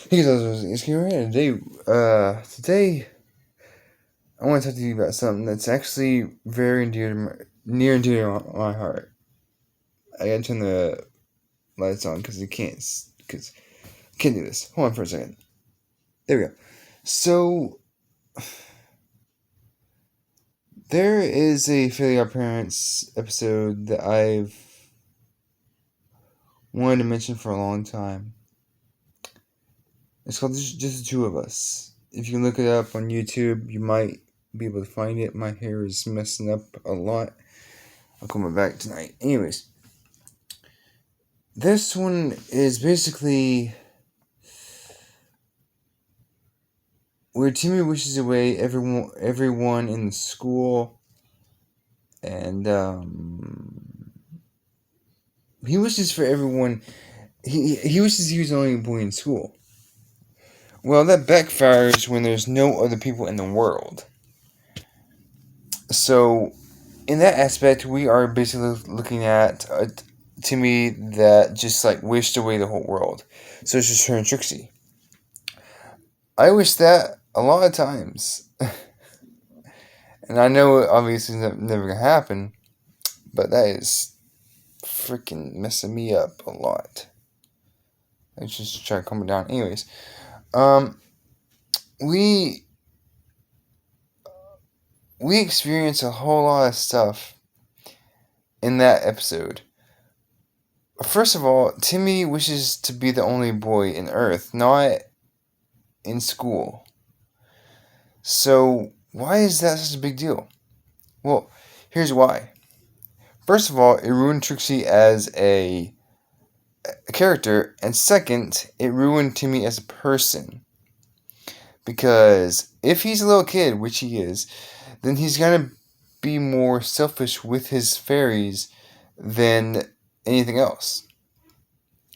Hey guys, it's Kieran. Today I want to talk to you about something that's actually very near and dear to my heart. I gotta turn the lights on because I can't do this. Hold on for a second. There we go. So there is a Fairly Odd Parents episode that I've wanted to mention for a long time. It's called Just the Two of Us. If you look it up on YouTube, you might be able to find it. My hair is messing up a lot. I'll come back tonight. Anyways, this one is basically where Timmy wishes away everyone in the school, and he wishes for everyone. He wishes he was the only boy in school. Well, that backfires when there's no other people in the world. So, in that aspect, we are basically looking at Timmy that just like wished away the whole world. So it's just her and Trixie. I wish that a lot of times. And I know obviously it's never gonna happen, but that is freaking messing me up a lot. Let's just try to calm it down. Anyways, um, we we experience a whole lot of stuff in that episode. First of all, Timmy wishes to be the only boy in Earth, not in school. So why is that such a big deal? Well, here's why. First of all, it ruined Trixie as a character, and second, it ruined Timmy as a person. Because if he's a little kid, which he is, then he's gonna be more selfish with his fairies than anything else.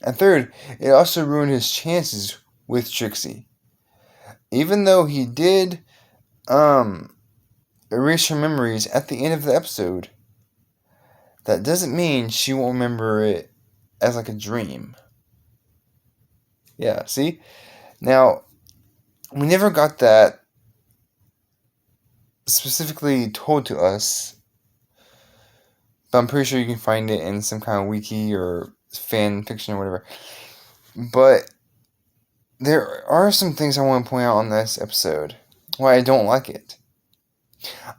And third, it also ruined his chances with Trixie. Even though he did erase her memories at the end of the episode, that doesn't mean she won't remember it as like a dream. Yeah, see? Now, we never got that specifically told to us, but I'm pretty sure you can find it in some kind of wiki or fan fiction or whatever. But there are some things I want to point out on this episode why I don't like it.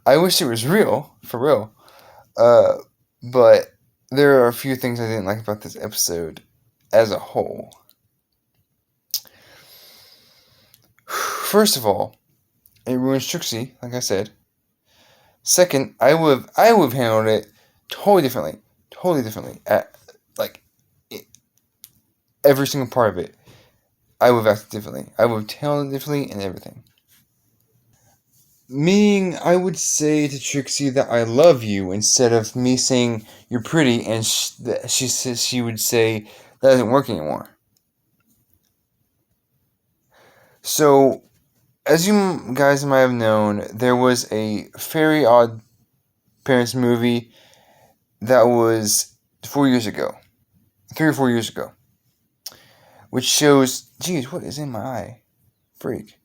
I wish it was real, for real. But there are a few things I didn't like about this episode as a whole. First of all, it ruins Trixie, like I said. Second, I would have handled it totally differently. Every single part of it, I would have acted differently. I would have handled it differently and everything. Meaning, I would say to Trixie that I love you instead of me saying you're pretty, and she would say that doesn't work anymore. So, as you guys might have known, there was a Very Odd Parents movie that was 4 years ago, 3 or 4 years ago, which shows. Geez, what is in my eye? Freak.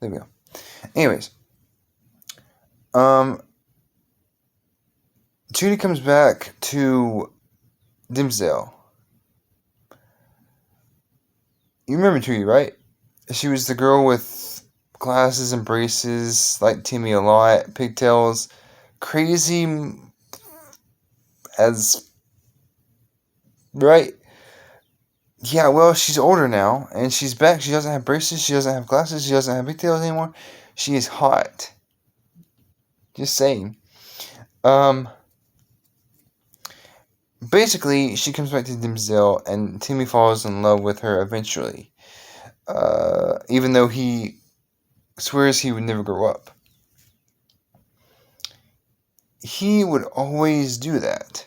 There we go. Anyways, Judy comes back to Dimsdale. You remember Judy, right? She was the girl with glasses and braces, like Timmy a lot, pigtails, crazy as right. Yeah, well, she's older now, and she's back. She doesn't have braces, she doesn't have glasses, she doesn't have pigtails anymore. She is hot. Just saying. Basically, she comes back to Dimsdale, and Timmy falls in love with her eventually. Even though he swears he would never grow up. He would always do that.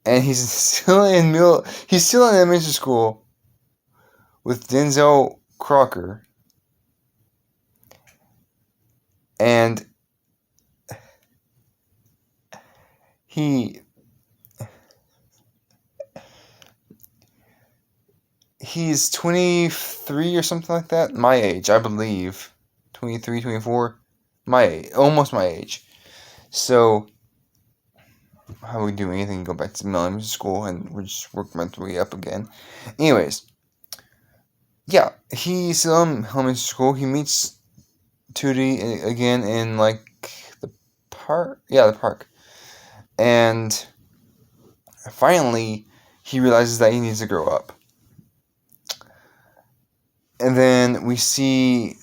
And he's still in elementary school with Denzel Crocker, and he's 23 or something like that. My age, I believe. 23, 24. My age, almost my age. So, how we do anything, go back to elementary school, and we're just working my way up again. Anyways, yeah, he's in elementary school. He meets Tootie again in, like, the park? Yeah, the park. And finally, he realizes that he needs to grow up. And then we see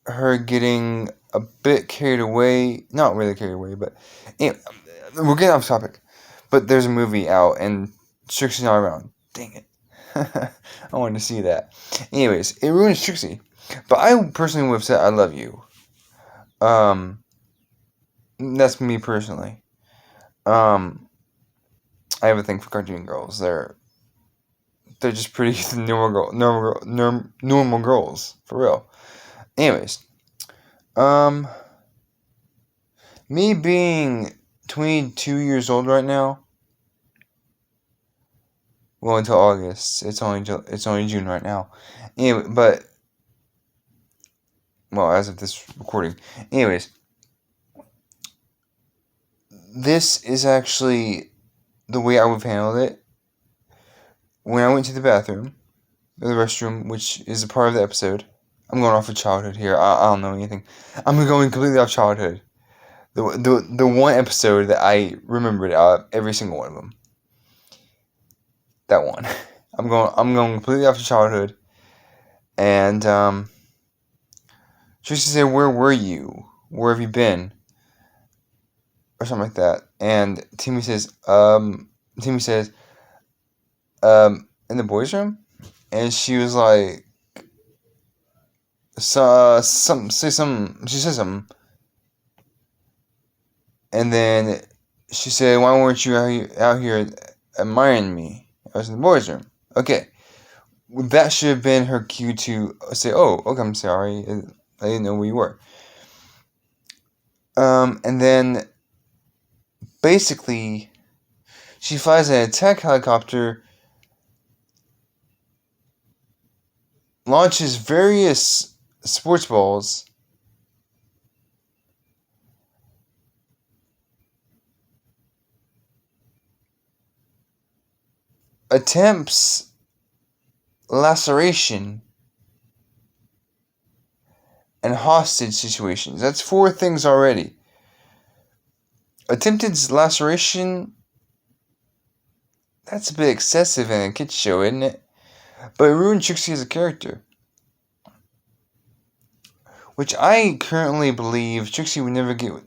her getting a bit carried away. Not really carried away, but anyway, we're getting off topic. But there's a movie out, and Trixie's not around. Dang it. I wanted to see that. Anyways, it ruins Trixie. But I personally would have said, I love you. That's me personally. I have a thing for cartoon girls. They're just pretty normal girls, for real. Anyways, me being 22 years old right now. Well, until August. It's only June right now. Anyway, but well, as of this recording. Anyways, this is actually the way I would have handled it. When I went to the bathroom, or the restroom, which is a part of the episode. I'm going off of childhood here. I don't know anything. I'm going completely off childhood. The one episode that I remembered out of every single one of them. That one. I'm going completely off of childhood. And Tracy said, "Where were you? Where have you been?" Or something like that. And Timmy says, in the boys' room? And she was like, she said something. And then she said, "Why weren't you out here admiring me? I was in the boys' room." Okay. That should have been her cue to say, "Oh, okay, I'm sorry. I didn't know where you were." And then, basically, she flies an attack helicopter, launches various sports balls, attempts laceration, and hostage situations. That's 4 things already. Attempted laceration, that's a bit excessive in a kids show, isn't it? But it ruined Trixie as a character. Which I currently believe Trixie would never get.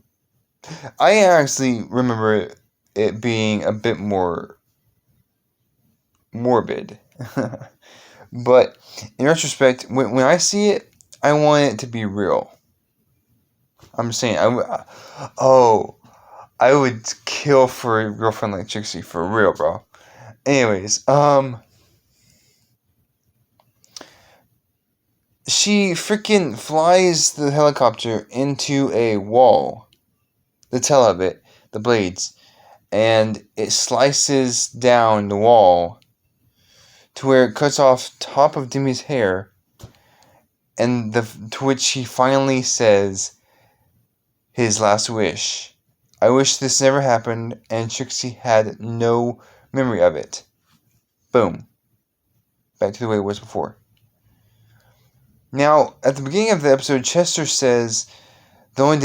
I actually remember it being a bit more morbid. But in retrospect, when I see it, I want it to be real. I'm saying, I would kill for a girlfriend like Trixie, for real, bro. Anyways, she freaking flies the helicopter into a wall, the tail of it, the blades, and it slices down the wall to where it cuts off top of Demi's hair, and to which he finally says his last wish. "I wish this never happened," and Trixie had no memory of it. Boom. Back to the way it was before. Now, at the beginning of the episode, Chester says the only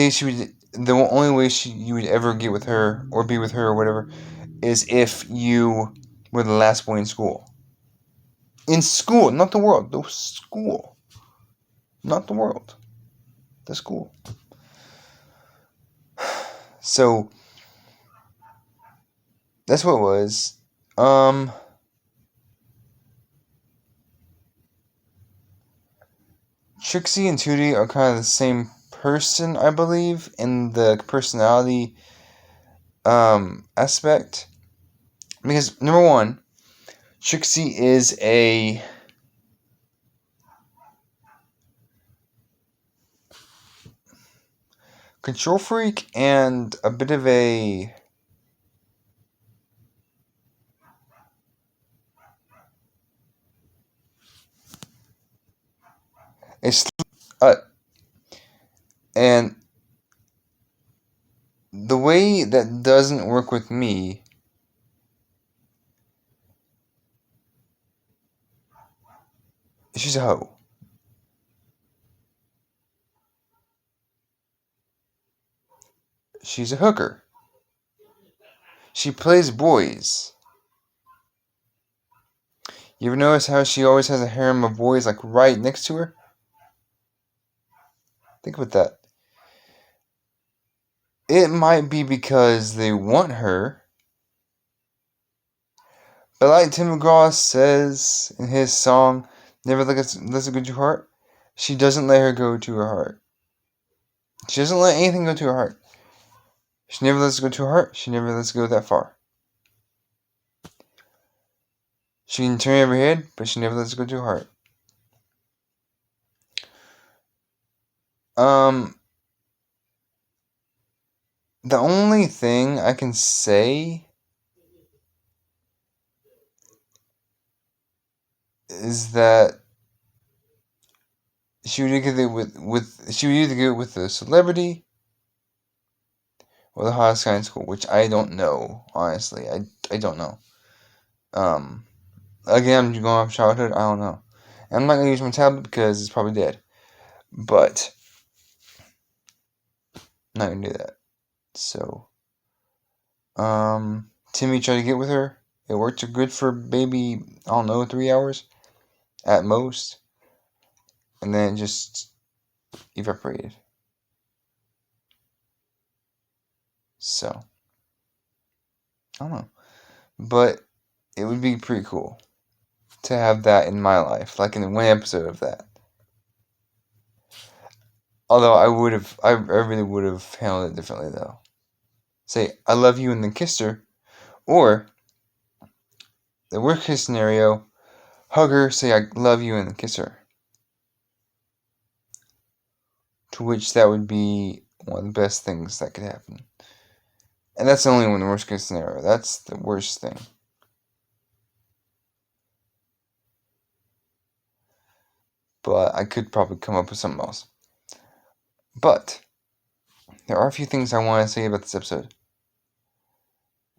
way you would ever get with her, or be with her, or whatever, is if you were the last boy in school. In school, not the world. The school. Not the world. The school. So, that's what it was. Trixie and Tootie are kind of the same person, I believe, in the personality aspect. Because, number one, Trixie is a control freak and a bit of a uh, and the way that doesn't work with me she's a hoe. She's a hooker. She plays boys. You ever notice how she always has a harem of boys like right next to her? Think about that. It might be because they want her, but like Tim McGraw says in his song, Never Let It Go to Her Heart, she doesn't let her go to her heart. She doesn't let anything go to her heart. She never lets it go to her heart. She never lets it go that far. She can turn over her head, but she never lets it go to her heart. The only thing I can say is that she would either get with a celebrity or the hottest guy in school, which I don't know, honestly. I don't know. Again, I'm going off childhood, I don't know. And I'm not gonna use my tablet because it's probably dead. But I'm not gonna do that. So Timmy tried to get with her. It worked good for maybe, I don't know, 3 hours at most. And then it just evaporated. So I don't know. But it would be pretty cool to have that in my life, like in one episode of that. Although I really would have handled it differently though. Say, I love you and then kissed her. Or, the worst case scenario, hug her, say I love you and then kiss her. To which that would be one of the best things that could happen. And that's only one the worst case scenario. That's the worst thing. But I could probably come up with something else. But there are a few things I want to say about this episode.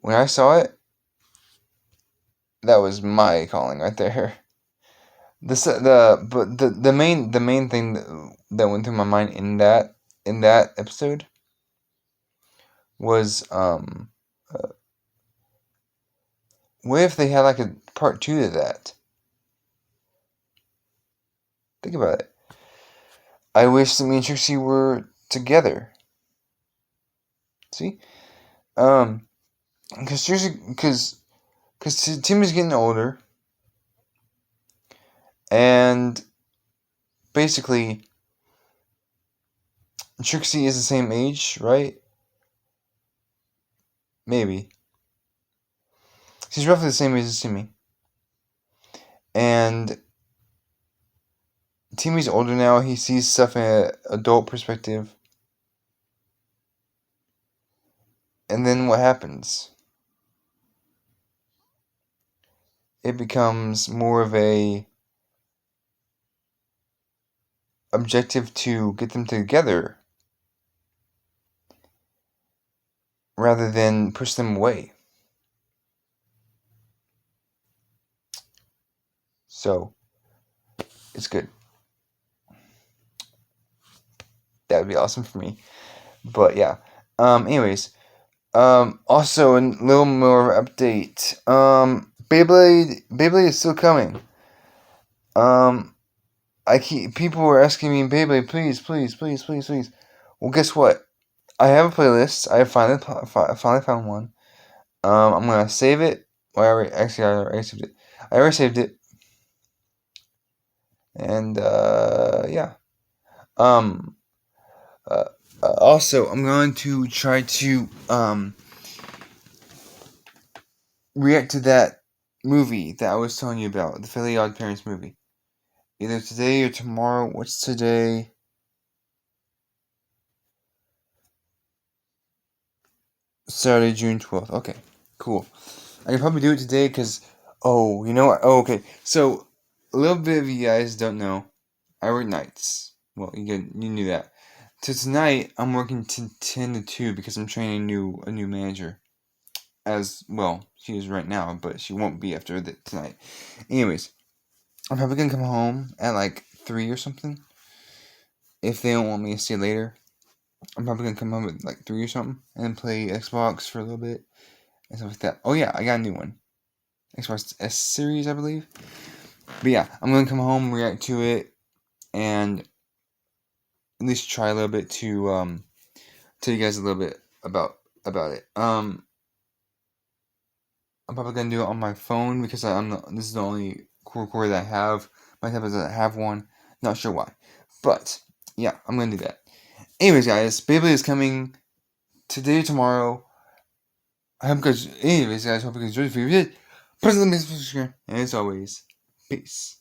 When I saw it, that was my calling right there. The main thing that went through my mind in that episode was what if they had like a part 2 to that? Think about it. I wish that me and Trixie were together. See, because Tim is getting older, and basically Trixie is the same age, right? Maybe. She's roughly the same age as Timmy. And Timmy's older now. He sees stuff in an adult perspective. And then what happens? It becomes more of a objective to get them together rather than push them away. So, it's good. That would be awesome for me. But yeah. Anyways. Also a little more update. Beyblade is still coming. People were asking me, Beyblade, please. Well, guess what? I have a playlist. I finally found one. I'm gonna save it. Well, I already saved it. I already saved it. And yeah. Um. Also, I'm going to try to react to that movie that I was telling you about, the Fairly Odd Parents movie. Either today or tomorrow. What's today? Saturday, June 12th. Okay, cool. I can probably do it today because, oh, you know what? Oh, okay. So, a little bit of you guys don't know, I work nights. Well, you knew that. So tonight, I'm working 10 to 2 because I'm training a new manager. As well, she is right now, but she won't be after tonight. Anyways, I'm probably gonna come home at like 3 or something. If they don't want me to stay later, I'm probably gonna come home at like 3 or something and play Xbox for a little bit and stuff like that. Oh yeah, I got a new one. Xbox S series, I believe. But yeah, I'm gonna come home, react to it, and at least try a little bit to tell you guys a little bit about it. I'm probably gonna do it on my phone because this is the only recorder that I have. My tablet doesn't have one. Not sure why, but yeah, I'm gonna do that. Anyways, guys, Beyblade is coming today or tomorrow. I hope guys. Anyways, guys, hope you guys enjoyed the video. Press the subscribe, and as always, peace.